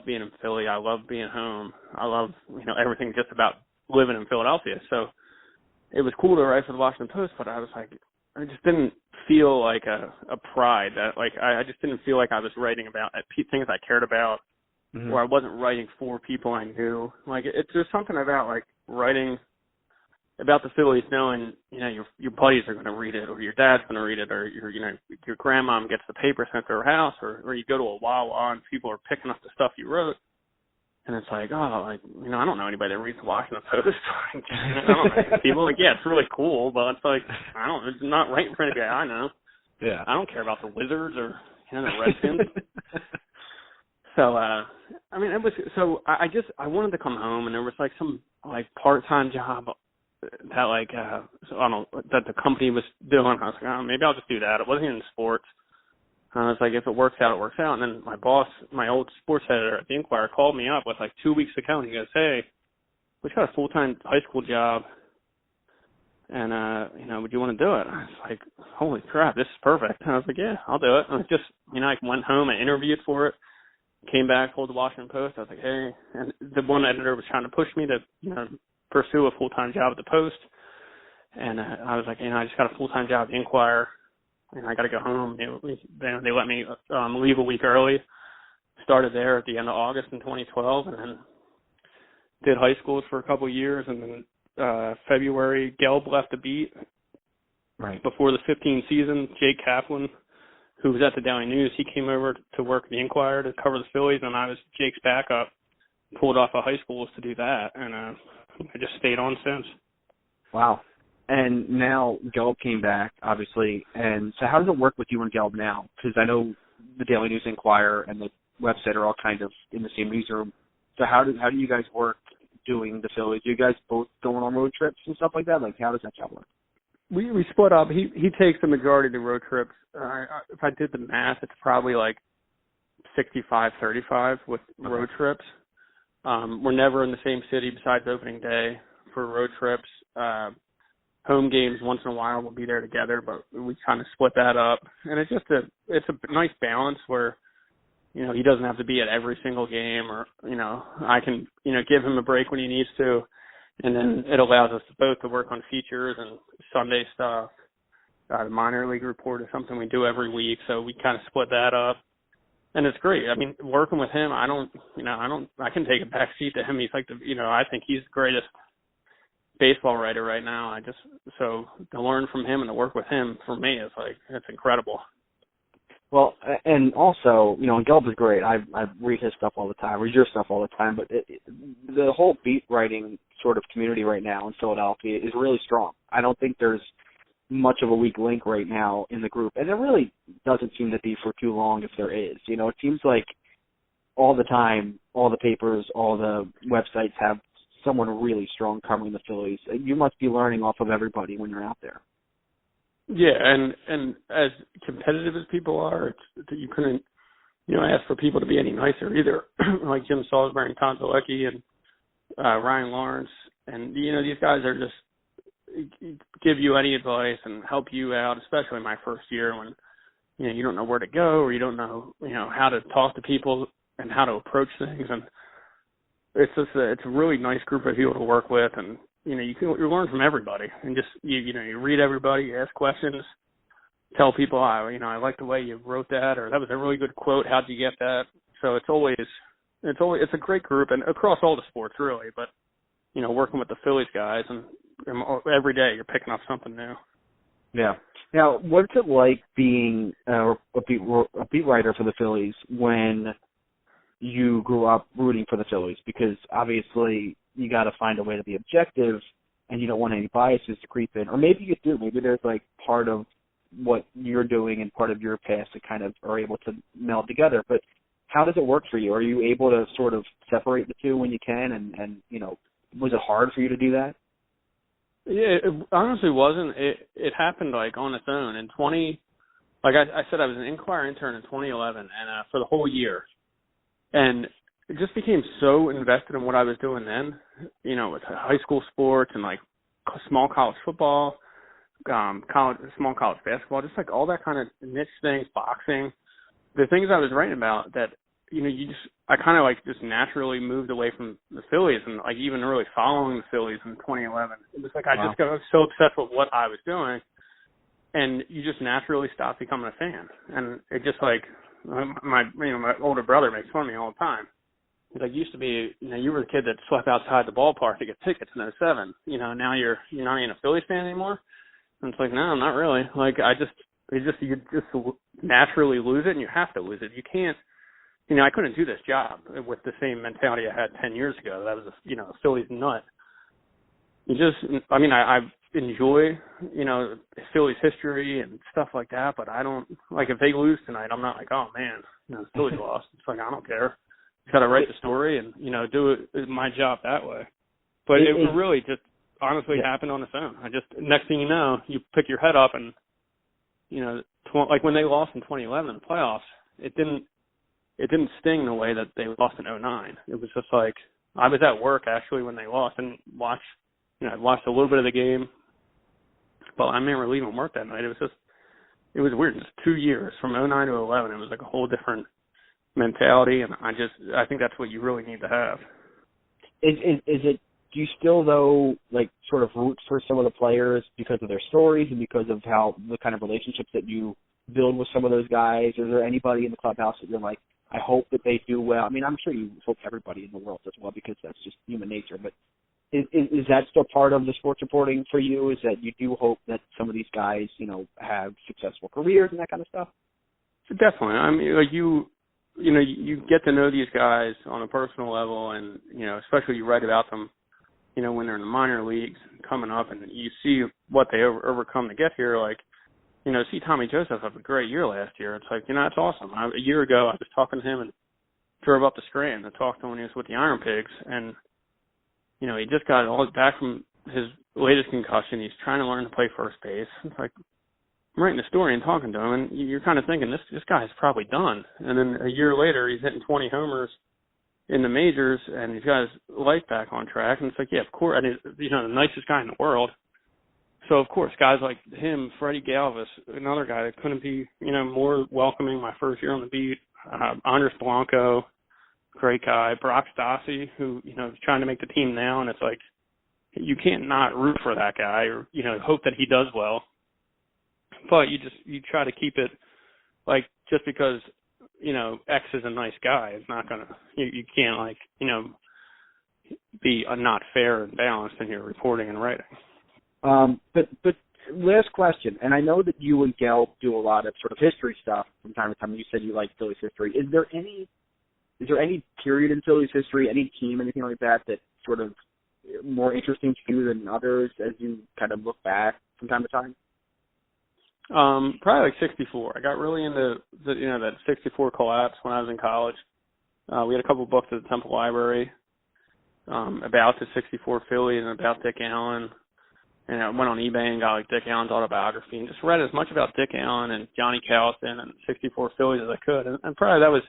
Speaker 4: being in Philly. I love being home. I love, everything just about living in Philadelphia. So it was cool to write for the Washington Post, but I was like, I just didn't feel like a pride that, like, I just didn't feel like I was writing about things I cared about, or I wasn't writing for people I knew. Like, it's just something about, like, writing about the Phillies, knowing, your buddies are going to read it, or your dad's going to read it, or your grandmom gets the paper sent to her house, or you go to a Wawa and people are picking up the stuff you wrote. And it's like, I don't know anybody that reads the Washington Post. I don't know people. Like, yeah, it's really cool, but it's like, it's not writing for anybody I know.
Speaker 3: Yeah.
Speaker 4: I don't care about the Wizards or the Redskins. So, it was, so I wanted to come home, and there was like some like part-time job that like, that the company was doing. I was like, maybe I'll just do that. It wasn't in sports. I was like, if it works out, it works out. And then my boss, my old sports editor at the Inquirer, called me up with like 2 weeks ago, and he goes, "Hey, we got a full-time high school job, and would you want to do it?" I was like, "Holy crap, this is perfect." And I was like, "Yeah, I'll do it." And it just, I went home, I interviewed for it, came back, told the Washington Post. I was like, "Hey," and the one editor was trying to push me to, pursue a full-time job at the Post, and I was like, I just got a full-time job at the Inquirer. And I got to go home. They let me leave a week early. Started there at the end of August in 2012, and then did high schools for a couple of years. And then February, Gelb left the beat.
Speaker 3: Right
Speaker 4: before the 15 season. Jake Kaplan, who was at the Daily News, he came over to work at the Inquirer to cover the Phillies, and I was Jake's backup. Pulled off of high schools to do that, and I just stayed on since.
Speaker 3: Wow. And now Gelb came back, obviously. And so how does it work with you and Gelb now? Because I know the Daily News Inquirer and the website are all kind of in the same newsroom. So how do you guys work doing the Phillies? Do you guys both going on road trips and stuff like that? Like, how does that job work?
Speaker 4: We split up. He takes the majority of the road trips. If I did the math, it's probably like 65-35 with road trips. We're never in the same city besides opening day for road trips. Home games once in a while we'll be there together, but we kind of split that up. And it's just it's a nice balance where, he doesn't have to be at every single game, or, I can, give him a break when he needs to. And then it allows us both to work on features and Sunday stuff. The minor league report is something we do every week, so we kind of split that up. And it's great. I mean, working with him, I can take a back seat to him. He's like I think he's the greatest baseball writer right now. So to learn from him and to work with him, for me, is like, it's incredible.
Speaker 3: Well, and also, Gelb is great. I read his stuff all the time, read your stuff all the time, but the whole beat writing sort of community right now in Philadelphia is really strong. I don't think there's much of a weak link right now in the group, and there really doesn't seem to be for too long if there is. It seems like all the time, all the papers, all the websites have someone really strong covering the Phillies. You must be learning off of everybody when you're out there.
Speaker 4: Yeah, and as competitive as people are, you couldn't, ask for people to be any nicer either. Like Jim Salisbury and Tom Zielecki and Ryan Lawrence, and these guys are just give you any advice and help you out, especially my first year when you don't know where to go, or you don't know how to talk to people and how to approach things. And it's a really nice group of people to work with, and you learn from everybody, and just you read everybody, you ask questions, tell people I like the way you wrote that, or that was a really good quote. How'd you get that? So it's a great group, and across all the sports really. But working with the Phillies guys, and every day you're picking up something new.
Speaker 3: Yeah. Now, what's it like being a beat writer for the Phillies when you grew up rooting for the Phillies? Because obviously you got to find a way to be objective, and you don't want any biases to creep in. Or maybe you do. Maybe there's like part of what you're doing and part of your past that kind of are able to meld together. But how does it work for you? Are you able to sort of separate the two when you can? And was it hard for you to do that?
Speaker 4: Yeah, it honestly wasn't. It happened like on its own. In I said, I was an Inquirer intern in 2011, and for the whole year, and it just became so invested in what I was doing then. With high school sports and like small college football, small college basketball, just like all that kind of niche things, boxing, the things I was writing about that. I kind of like just naturally moved away from the Phillies and like even really following the Phillies in 2011. It was like I just got so obsessed with what I was doing, and you just naturally stop becoming a fan. And it just like my older brother makes fun of me all the time. He's like, used to be, you were the kid that slept outside the ballpark to get tickets in 2007. Now you're not even a Phillies fan anymore. And it's like, no, not really. Like you just naturally lose it, and you have to lose it. You can't. I couldn't do this job with the same mentality I had 10 years ago. That was a Phillies nut. I enjoy, Phillies history and stuff like that, but I don't, like, if they lose tonight, I'm not like, oh man, the Phillies lost. It's like, I don't care. Got to write the story and, do my job that way. But it really just honestly happened on its own. Next thing you know, you pick your head up and, like when they lost in 2011 in the playoffs, it didn't sting the way that they lost in 2009. It was just like, I was at work actually when they lost and I watched a little bit of the game, but I remember leaving work that night. It was weird. Just 2 years from 2009 to 2011. It was like a whole different mentality, and I think that's what you really need to have.
Speaker 3: Is it, do you still though, like sort of root for some of the players because of their stories and because of how the kind of relationships that you build with some of those guys? Is there anybody in the clubhouse that you're like, I hope that they do well? I mean, I'm sure you hope everybody in the world does well because that's just human nature. But is that still part of the sports reporting for you? Is that you do hope that some of these guys, have successful careers and that kind of stuff?
Speaker 4: Definitely. I mean, like you get to know these guys on a personal level, and especially you write about them, when they're in the minor leagues coming up, and you see what they overcome to get here. Like, see Tommy Joseph have a great year last year. It's like, it's awesome. A year ago, I was talking to him and drove up to Scranton to talk to him when he was with the Iron Pigs. And, he just got all back from his latest concussion. He's trying to learn to play first base. It's like, I'm writing a story and talking to him, and you're kind of thinking, this guy's probably done. And then a year later, he's hitting 20 homers in the majors, and he's got his life back on track. And it's like, yeah, of course, the nicest guy in the world. So, of course, guys like him, Freddie Galvis, another guy that couldn't be, more welcoming my first year on the beat, Andres Blanco, great guy, Brock Stassi, who, is trying to make the team now, and it's like, you can't not root for that guy or, hope that he does well. But you try to keep it, like, just because, X is a nice guy, it's not going to, you can't, like, be not fair and balanced in your reporting and writing.
Speaker 3: But last question, and I know that you and Gelb do a lot of sort of history stuff from time to time. You said you like Phillies history. Is there any period in Phillies history, any team, anything like that sort of more interesting to you than others as you kind of look back from time to time?
Speaker 4: Probably like 64. I got really into that 64 collapse when I was in college. We had a couple books at the Temple Library about the 64 Phillies and about Dick Allen. And I went on eBay and got like Dick Allen's autobiography and just read as much about Dick Allen and Johnny Callison and 64 Phillies as I could. And probably that was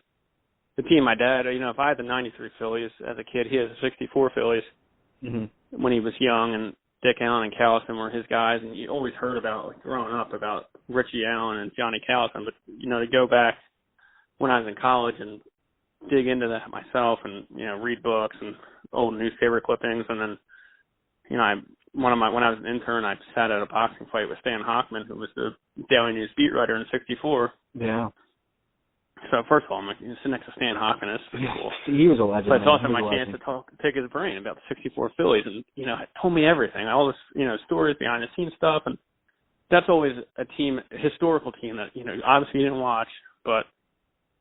Speaker 4: the team my dad, if I had the 93 Phillies as a kid, he had the 64 Phillies when he was young, and Dick Allen and Callison were his guys. And you always heard about, like, growing up about Richie Allen and Johnny Callison. But, to go back when I was in college and dig into that myself and, read books and old newspaper clippings. And then, when I was an intern, I sat at a boxing fight with Stan Hochman, who was the Daily News beat writer in 64.
Speaker 3: Yeah.
Speaker 4: So first of all, I'm sitting next to Stan Hocken. It's pretty cool.
Speaker 3: He was a legend.
Speaker 4: But it's also my chance to pick his brain about the '64 Phillies, and told me everything, all this stories behind the scenes stuff, and that's always a historical team that obviously you didn't watch, but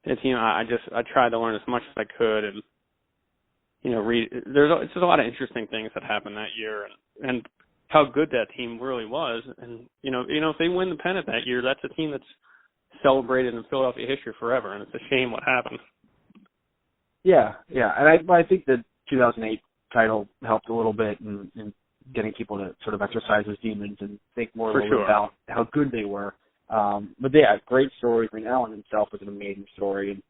Speaker 4: a team I tried to learn as much as I could, and read. There's just a lot of interesting things that happened that year, and how good that team really was, and if they win the pennant that year, that's a team that's celebrated in Philadelphia history forever, and it's a shame what happened.
Speaker 3: Yeah, and I think the 2008 title helped a little bit in getting people to sort of exercise those demons and think more about how good they were. But yeah, great story. I mean, Allen himself was an amazing story,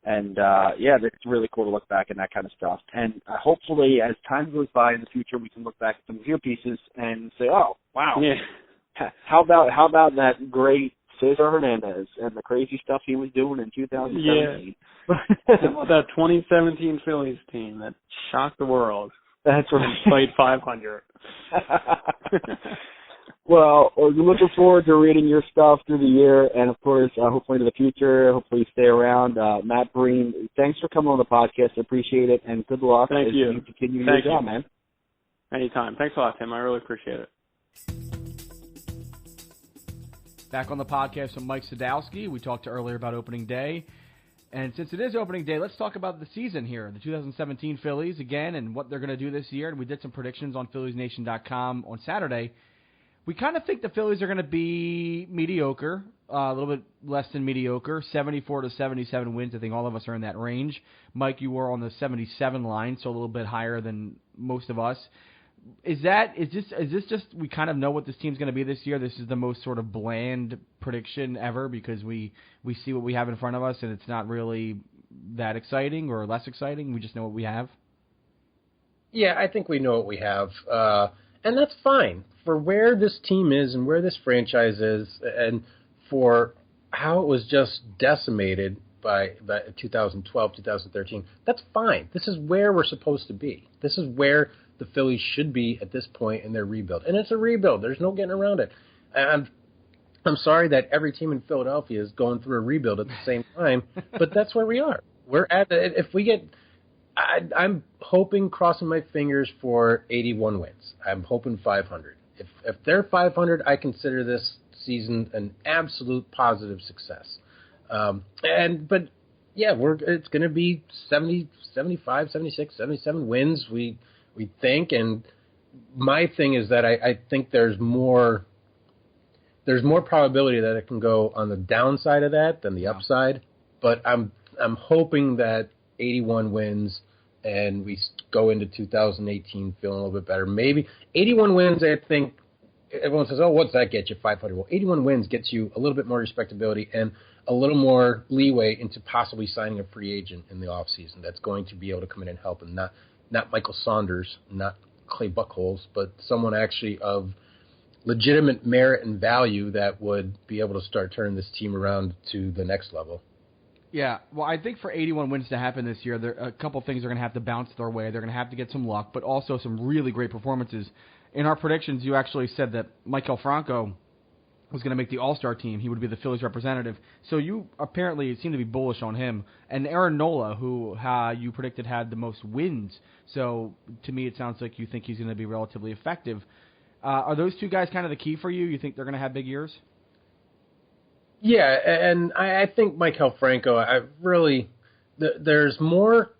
Speaker 3: and it's really cool to look back at that kind of stuff. And hopefully, as time goes by in the future, we can look back at some of your pieces and say, "Oh, wow, how about that great Cesar Hernandez and the crazy stuff he was doing in 2017.
Speaker 4: Yeah. How about that 2017 Phillies team that shocked the world?
Speaker 3: That's right.
Speaker 4: Played 500.
Speaker 3: Well, we're looking forward to reading your stuff through the year, and of course, hopefully into the future. Hopefully you stay around. Matt Breen, thanks for coming on the podcast. I appreciate it, and good luck as you continue your job, man.
Speaker 4: Anytime. Thanks a lot, Tim. I really appreciate it.
Speaker 1: Back on the podcast from Mike Sadowski. We talked earlier about opening day. And since it is opening day, let's talk about the season here. The 2017 Phillies again and what they're going to do this year. And we did some predictions on PhilliesNation.com on Saturday. We kind of think the Phillies are going to be mediocre, a little bit less than mediocre, 74 to 77 wins. I think all of us are in that range. Mike, you were on the 77 line, so a little bit higher than most of us. Is this just we kind of know what this team's going to be this year? This is the most sort of bland prediction ever because we see what we have in front of us and it's not really that exciting or less exciting. We just know what we have.
Speaker 2: Yeah, I think we know what we have, and that's fine for where this team is and where this franchise is, and for how it was just decimated by 2012, 2013. That's fine. This is where we're supposed to be. This is where the Phillies should be at this point in their rebuild. And it's a rebuild. There's no getting around it. I'm sorry that every team in Philadelphia is going through a rebuild at the same time, but that's where we are. We're at if we get I'm hoping, crossing my fingers for 81 wins. I'm hoping 500. If they're 500, I consider this season an absolute positive success. But it's going to be 70, 75, 76, 77 wins. We think, and my thing is that I think there's more probability that it can go on the downside of that than the upside. But I'm hoping that 81 wins and we go into 2018 feeling a little bit better. Maybe 81 wins, I think everyone says, oh, what's that get you, 500? Well, 81 wins gets you a little bit more respectability and a little more leeway into possibly signing a free agent in the offseason that's going to be able to come in and help, and not Michael Saunders, not Clay Buchholz, but someone actually of legitimate merit and value that would be able to start turning this team around to the next level.
Speaker 1: Yeah, well, I think for 81 wins to happen this year, a couple things are going to have to bounce their way. They're going to have to get some luck, but also some really great performances. In our predictions, you actually said that Maikel Franco was going to make the All-Star team. He would be the Phillies representative. So you apparently seem to be bullish on him. And Aaron Nola, who you predicted had the most wins. So to me, it sounds like you think he's going to be relatively effective. Are those two guys kind of the key for you? You think they're going to have big years?
Speaker 2: Yeah, and I think Maikel Franco, there's more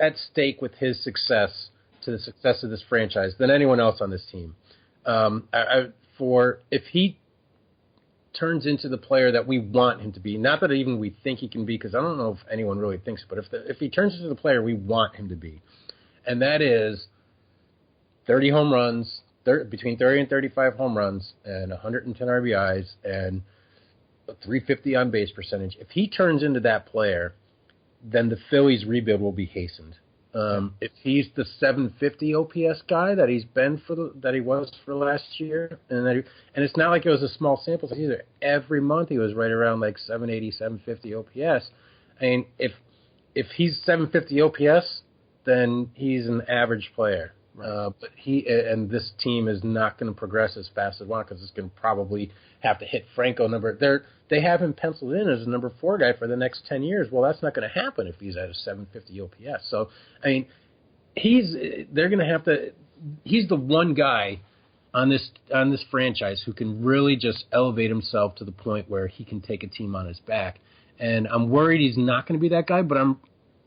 Speaker 2: at stake with his success to the success of this franchise than anyone else on this team. If he turns into the player that we want him to be, not that even we think he can be, because I don't know if anyone really thinks, but if he turns into the player we want him to be, and that is 30 home runs, between 30 and 35 home runs, and 110 RBIs, and 350 on base percentage. If he turns into that player, then the Phillies rebuild will be hastened. If he's the 750 OPS guy that he's been that he was for last year, and it's not like it was a small sample size either. Every month he was right around like 780, 750 OPS. I mean, if he's 750 OPS, then he's an average player.
Speaker 1: Right.
Speaker 2: But and this team is not going to progress as fast as one because it's going to probably have to hit Franco They have him penciled in as a number 4 guy for the next 10 years. Well, that's not going to happen if he's at a 750 OPS. So, I mean, they're going to have to. He's the one guy on this franchise who can really just elevate himself to the point where he can take a team on his back. And I'm worried he's not going to be that guy, but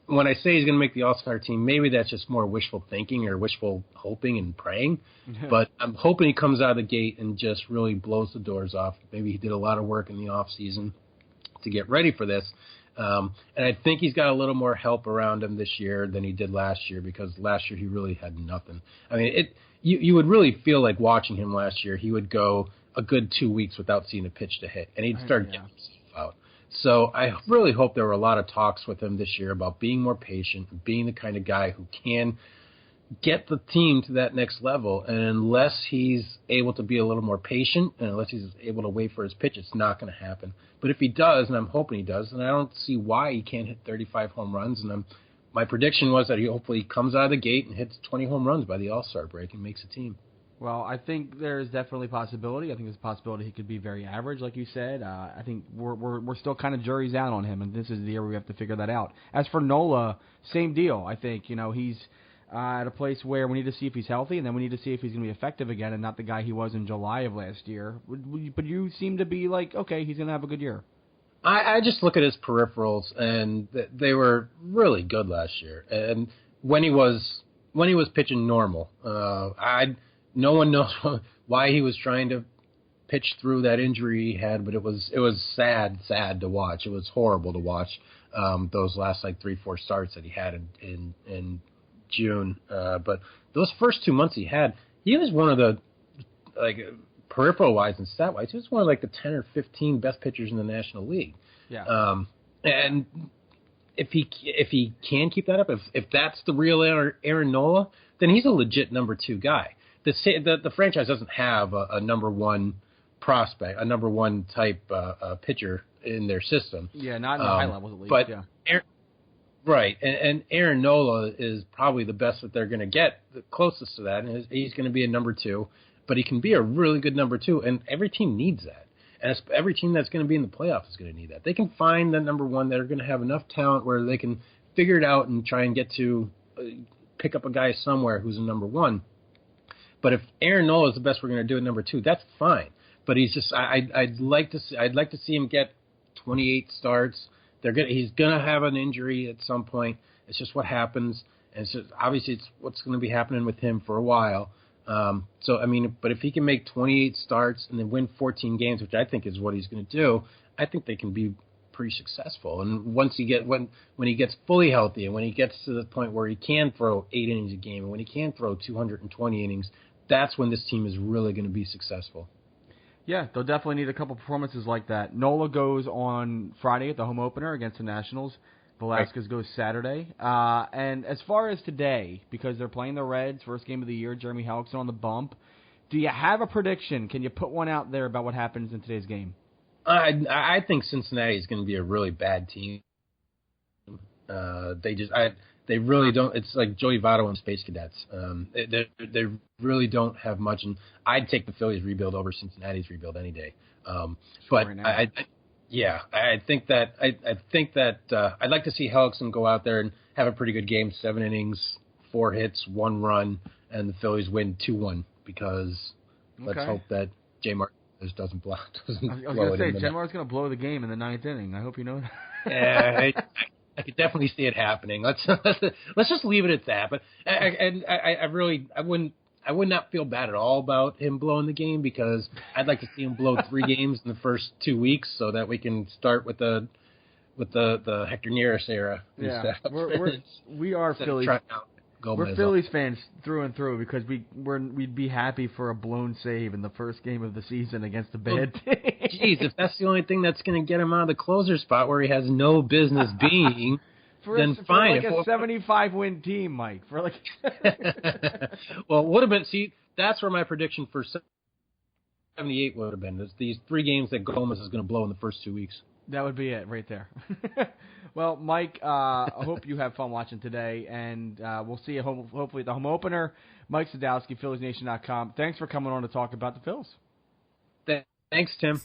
Speaker 2: when I say he's going to make the All-Star team, maybe that's just more wishful thinking or wishful hoping and praying. But I'm hoping he comes out of the gate and just really blows the doors off. Maybe he did a lot of work in the off-season to get ready for this. And I think he's got a little more help around him this year than he did last year, because last year he really had nothing. I mean, you would really feel like watching him last year. He would go a good 2 weeks without seeing a pitch to hit, and he'd start getting himself out. So I really hope there were a lot of talks with him this year about being more patient, being the kind of guy who can get the team to that next level. And unless he's able to be a little more patient and unless he's able to wait for his pitch, it's not going to happen. But if he does, and I'm hoping he does, then I don't see why he can't hit 35 home runs. And my prediction was that he hopefully comes out of the gate and hits 20 home runs by the All-Star break and makes a team.
Speaker 1: Well, I think there's definitely a possibility. I think there's a possibility he could be very average, like you said. I think we're still kind of jury's out on him, and this is the year we have to figure that out. As for Nola, same deal. I think he's at a place where we need to see if he's healthy, and then we need to see if he's going to be effective again, and not the guy he was in July of last year. But you seem to be like, okay, he's going to have a good year.
Speaker 2: I just look at his peripherals, and they were really good last year. And when he was pitching normal, no one knows why he was trying to pitch through that injury he had, but it was sad to watch. It was horrible to watch those last 3-4 starts that he had in June. But those first 2 months he was one of the, peripheral wise and stat wise, he was one of the 10 or 15 best pitchers in the National League.
Speaker 1: Yeah.
Speaker 2: And if he can keep that up, if that's the real Aaron Nola, then he's a legit number 2 guy. The franchise doesn't have a number 1 prospect, a number 1 type pitcher in their system.
Speaker 1: Yeah, not in the high levels at least.
Speaker 2: But
Speaker 1: yeah.
Speaker 2: Right, and Aaron Nola is probably the best that they're going to get, the closest to that, and he's going to be a number 2, but he can be a really good number 2, and every team needs that. And every team that's going to be in the playoffs is going to need that. They can find the number 1 that are going to have enough talent where they can figure it out and try and get to pick up a guy somewhere who's a number 1. But if Aaron Nola is the best we're going to do at number 2, that's fine. But he's just I'd like to see him get 28 starts. He's going to have an injury at some point. It's just what happens, and it's just, obviously it's what's going to be happening with him for a while. But if he can make 28 starts and then win 14 games, which I think is what he's going to do, I think they can be pretty successful. And once when he gets fully healthy, and when he gets to the point where he can throw 8 innings a game, and when he can throw 220 innings, that's when this team is really going to be successful.
Speaker 1: Yeah, they'll definitely need a couple performances like that. Nola goes on Friday at the home opener against the Nationals. Velasquez goes Saturday. And as far as today, because they're playing the Reds, first game of the year, Jeremy Hellickson on the bump, do you have a prediction? Can you put one out there about what happens in today's game?
Speaker 2: I think Cincinnati is going to be a really bad team. They really don't. It's like Joey Votto and Space Cadets. They really don't have much. And I'd take the Phillies rebuild over Cincinnati's rebuild any day. But right, I think that I'd like to see Hellickson go out there and have a pretty good game, 7 innings, 4 hits, 1 run, and the Phillies win 2-1 because let's hope that J. Martin doesn't blow.
Speaker 1: I was going to say, J. Martin's going to blow the game in the 9th inning. I hope you know that.
Speaker 2: Yeah, I could definitely see it happening. Let's just leave it at that. But I would not feel bad at all about him blowing the game, because I'd like to see him blow 3 games in the first 2 weeks so that we can start with the Hector Neris era.
Speaker 1: Yeah, we are Phillies. We're Phillies fans through and through, because we'd be happy for a blown save in the first game of the season against a bad team.
Speaker 2: Geez, if that's the only thing that's going to get him out of the closer spot where he has no business being, then fine.
Speaker 1: For a 75-win team, Mike.
Speaker 2: Well, would have been. See, that's where my prediction for 78 would have been. There's these 3 games that Gomez is going to blow in the first 2 weeks.
Speaker 1: That would be it right there. Well, Mike, I hope you have fun watching today, and we'll see you hopefully at the home opener. Mike Sadowski, PhilliesNation.com. Thanks for coming on to talk about the Phils.
Speaker 2: Thanks, Tim.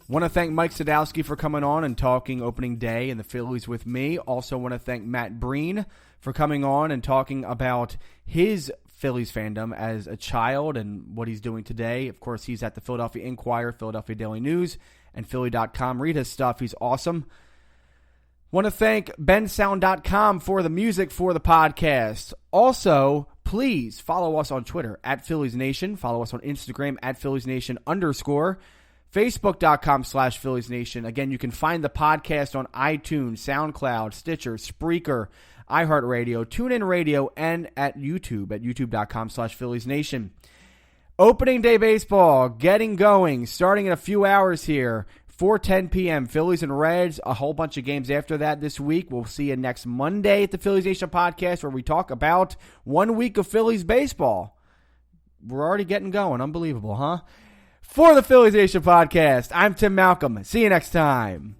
Speaker 1: Want to thank Mike Sadowski for coming on and talking opening day and the Phillies with me. Also want to thank Matt Breen for coming on and talking about his Phillies fandom as a child and what he's doing today. Of course, he's at the Philadelphia Inquirer, Philadelphia Daily News, and Philly.com. Read his stuff. He's awesome. Want to thank bensound.com for the music for the podcast. Also, please follow us on Twitter at Phillies Nation. Follow us on Instagram at Phillies Nation _ Facebook.com/Phillies Nation. Again, you can find the podcast on iTunes, SoundCloud, Stitcher, Spreaker, iHeartRadio, TuneIn Radio, and at YouTube at YouTube.com/Phillies Nation. Opening day baseball getting going, starting in a few hours here. 4:10 p.m. Phillies and Reds. A whole bunch of games after that this week. We'll see you next Monday at the Phillies Nation Podcast, where we talk about 1 week of Phillies baseball. We're already getting going. Unbelievable, huh? For the Phillies Nation Podcast, I'm Tim Malcolm. See you next time.